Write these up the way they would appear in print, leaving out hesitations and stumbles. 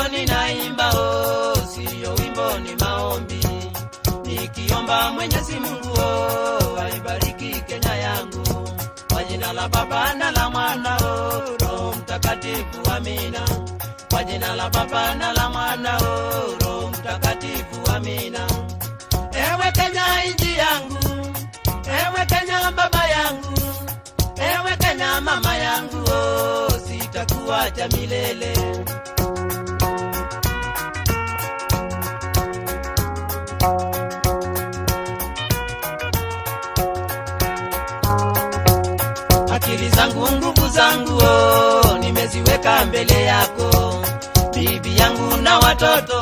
ninaimba siyo wimbo ni maombi, nikiomba Mwenyezi Mungu aibariki Kenya yangu, kwa jina la Baba na la Mwana Roho Mtakatifu, amina. Kwa jina la Baba na la Mwana Roho Mtakatifu, amina. Ewe Kenya nchi yangu, ewe Kenya baba yangu, ewe Kenya mama yangu, sitakuacha milele. Akili zangu, nguvu zangu, nimeziweka mbele yako. Bibi yangu na watoto,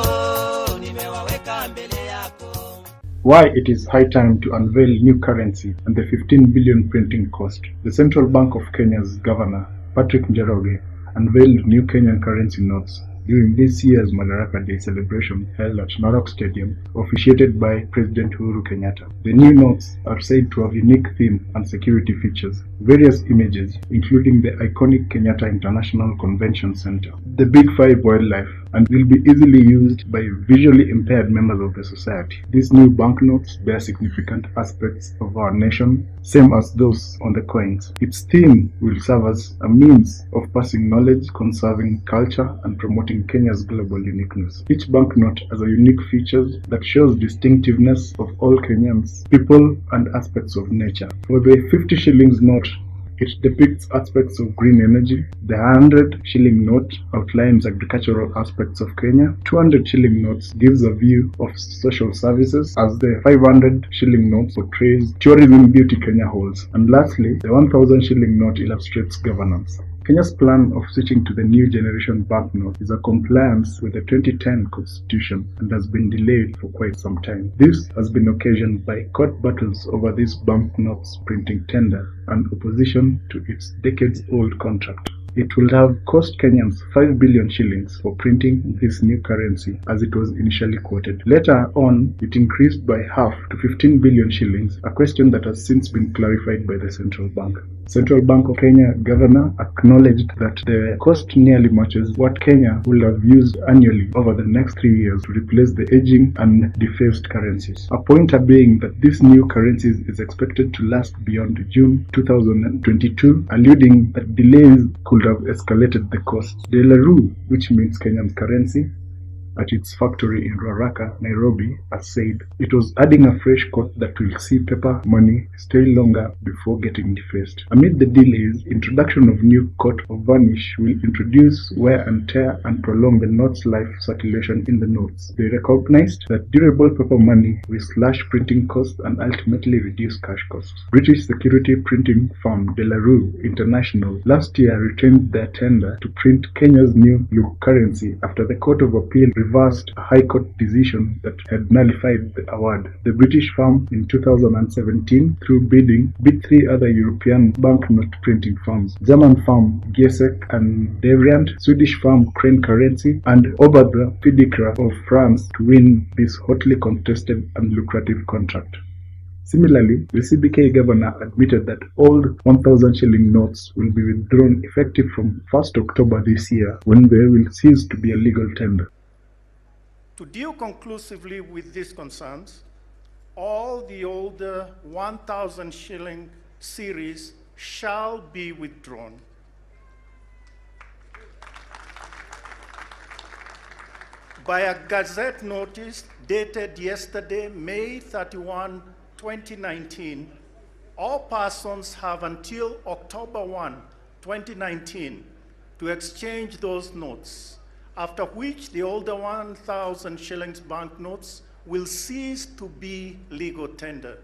nimewaweka mbele yako. Why it is high time to unveil new currency and the 15 billion printing cost. The Central Bank of Kenya's Governor, Patrick Njoroge, unveiled new Kenyan currency notes during this year's Madaraka Day celebration held at Narok Stadium, officiated by President Uhuru Kenyatta. The new notes are said to have unique theme and security features, various images, including the iconic Kenyatta International Convention Center, the Big Five wildlife, and will be easily used by visually impaired members of the society. These new banknotes bear significant aspects of our nation, same as those on the coins. Its theme will serve as a means of passing knowledge, conserving culture, and promoting Kenya's global uniqueness. Each banknote has a unique features that shows distinctiveness of all Kenyans, people, and aspects of nature. For the 50 shillings note, it depicts aspects of green energy. The 100 shilling note outlines agricultural aspects of Kenya. 200 shilling notes gives a view of social services, as the 500 shilling note portrays tourism beauty Kenya holds. And lastly, the 1000 shilling note illustrates governance. Kenya's plan of switching to the new generation banknote is a compliance with the 2010 Constitution and has been delayed for quite some time. This has been occasioned by court battles over this banknotes printing tender and opposition to its decades-old contract. It will have cost Kenyans 5 billion shillings for printing this new currency, as it was initially quoted. Later on, it increased by half to 15 billion shillings, a question that has since been clarified by the Central Bank. Central Bank of Kenya Governor acknowledged that the cost nearly matches what Kenya will have used annually over the next 3 years to replace the aging and defaced currencies. A pointer being that this new currency is expected to last beyond June 2022, alluding that delays could have escalated the cost. De La Rue, which means Kenyan currency, at its factory in Ruaraka, Nairobi, has said it was adding a fresh coat that will see paper money stay longer before getting defaced. Amid the delays, introduction of new coat of varnish will introduce wear and tear and prolong the note's life circulation in the notes. They recognized that durable paper money will slash printing costs and ultimately reduce cash costs. British security printing firm De La Rue International last year retained their tender to print Kenya's new look currency after the Court of Appeal reversed a High Court decision that had nullified the award. The British firm in 2017, through bidding, beat 3 other European banknote printing firms: German firm Giesecke and Devrient, Swedish firm Crane Currency, and Oberthur Fiducia of France to win this hotly contested and lucrative contract. Similarly, the CBK governor admitted that all 1,000 shilling notes will be withdrawn effective from 1st October this year, when they will cease to be a legal tender. To deal conclusively with these concerns, all the older 1,000 shilling series shall be withdrawn. By a Gazette notice dated yesterday, May 31, 2019, all persons have until October 1, 2019 to exchange those notes, after which the older 1,000 shillings banknotes will cease to be legal tender.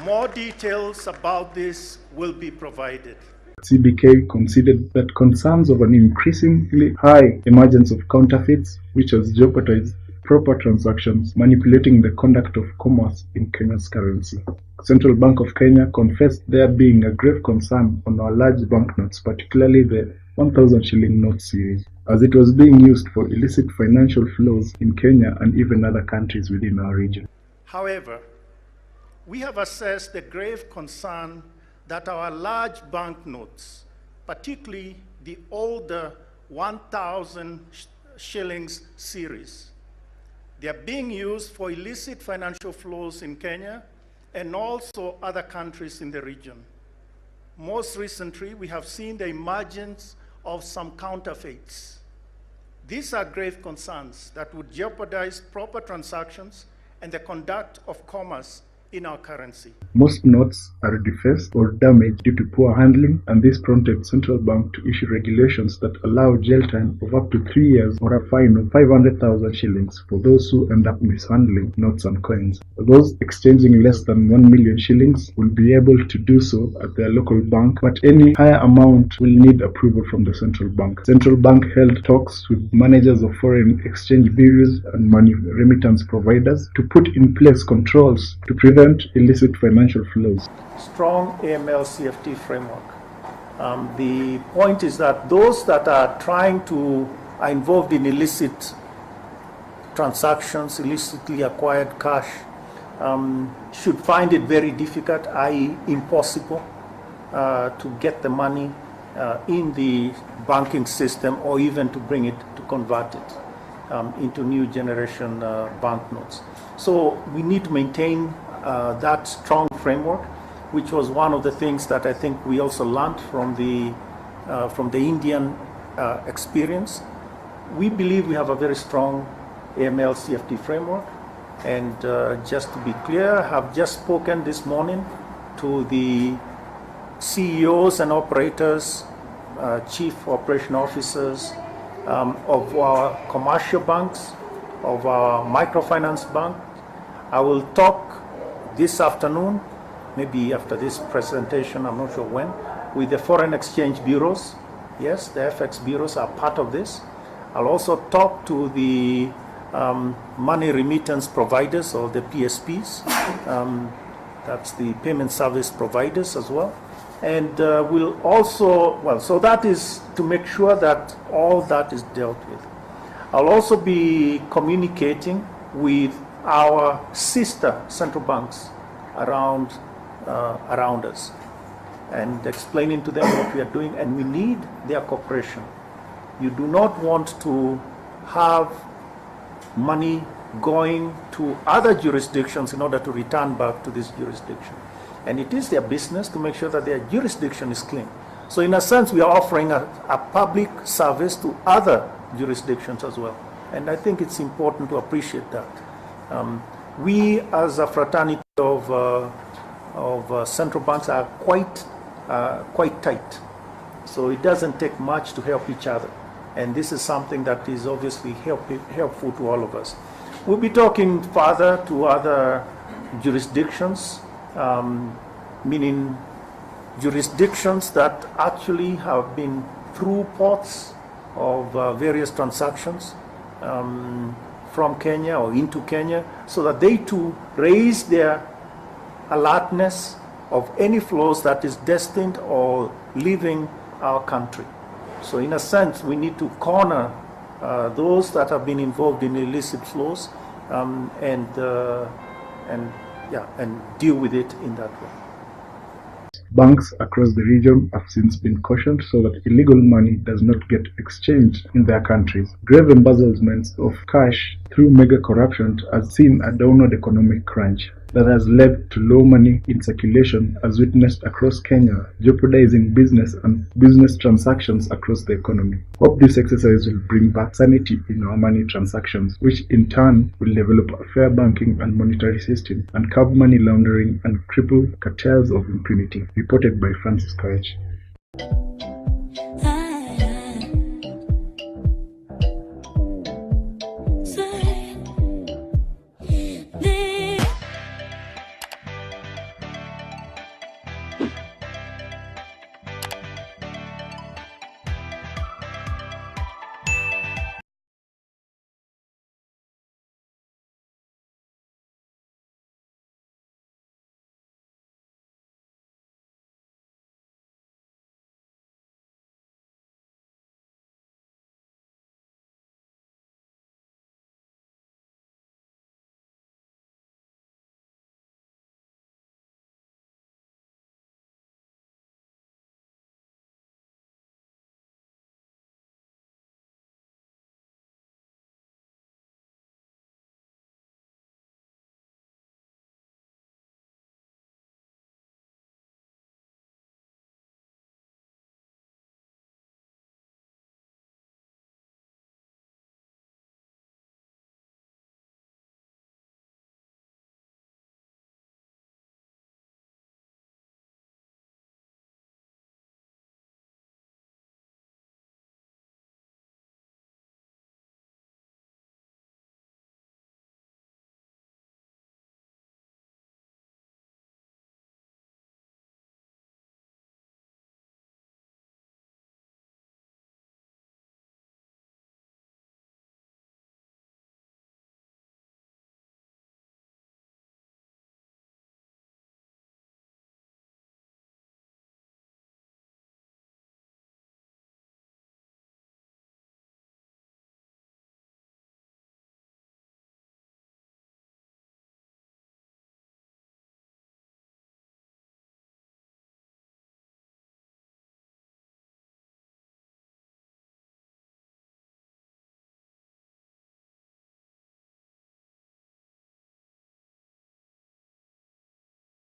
More details about this will be provided. CBK considered that concerns of an increasingly high emergence of counterfeits, which has jeopardized proper transactions, manipulating the conduct of commerce in Kenya's currency. Central Bank of Kenya confessed there being a grave concern on our large banknotes, particularly the 1,000 shilling note series, as it was being used for illicit financial flows in Kenya and even other countries within our region. However, we have assessed the grave concern that our large banknotes, particularly the older 1,000 shillings series. They are being used for illicit financial flows in Kenya and also other countries in the region. Most recently, we have seen the emergence of some counterfeits. These are grave concerns that would jeopardize proper transactions and the conduct of commerce in our currency. Most notes are defaced or damaged due to poor handling, and this prompted central bank to issue regulations that allow jail time of up to 3 years or a fine of 500,000 shillings for those who end up mishandling notes and coins. Those exchanging less than 1 million shillings will be able to do so at their local bank, but any higher amount will need approval from the central bank. Central bank held talks with managers of foreign exchange bureaus and money remittance providers to put in place controls to prevent illicit financial flows. Strong AML CFT framework. The point is that those that are involved in illicit transactions, illicitly acquired cash, should find it very difficult, i.e. impossible, to get the money in the banking system or even to bring it, to convert it into new generation banknotes. So we need to maintain that strong framework, which was one of the things that I think we also learned from the Indian experience. We believe we have a very strong AML CFT framework, and just to be clear, I have just spoken this morning to the CEOs and operators, chief operation officers of our commercial banks, of our microfinance bank. I will talk this afternoon, maybe after this presentation, I'm not sure when, with the foreign exchange bureaus. Yes, the FX bureaus are part of this. I'll also talk to the money remittance providers, or the PSPs. That's the payment service providers as well. And we'll also, well, so that is to make sure that all that is dealt with. I'll also be communicating with our sister central banks around us and explaining to them what we are doing, and we need their cooperation. You do not want to have money going to other jurisdictions in order to return back to this jurisdiction. And it is their business to make sure that their jurisdiction is clean. So in a sense, we are offering a public service to other jurisdictions as well. And I think it's important to appreciate that. We, as a fraternity of central banks, are quite tight. So it doesn't take much to help each other. And this is something that is obviously helpful to all of us. We'll be talking further to other jurisdictions, meaning jurisdictions that actually have been through ports of various transactions from Kenya or into Kenya, so that they too raise their alertness of any flows that is destined or leaving our country. So in a sense, we need to corner those that have been involved in illicit flows and deal with it in that way. Banks across the region have since been cautioned so that illegal money does not get exchanged in their countries. Grave embezzlements of cash through mega corruption has seen a downward economic crunch that has led to low money in circulation, as witnessed across Kenya, jeopardizing business and business transactions across the economy. Hope this exercise will bring back sanity in our money transactions, which in turn will develop a fair banking and monetary system and curb money laundering and cripple cartels of impunity. Reported by Francis Koech.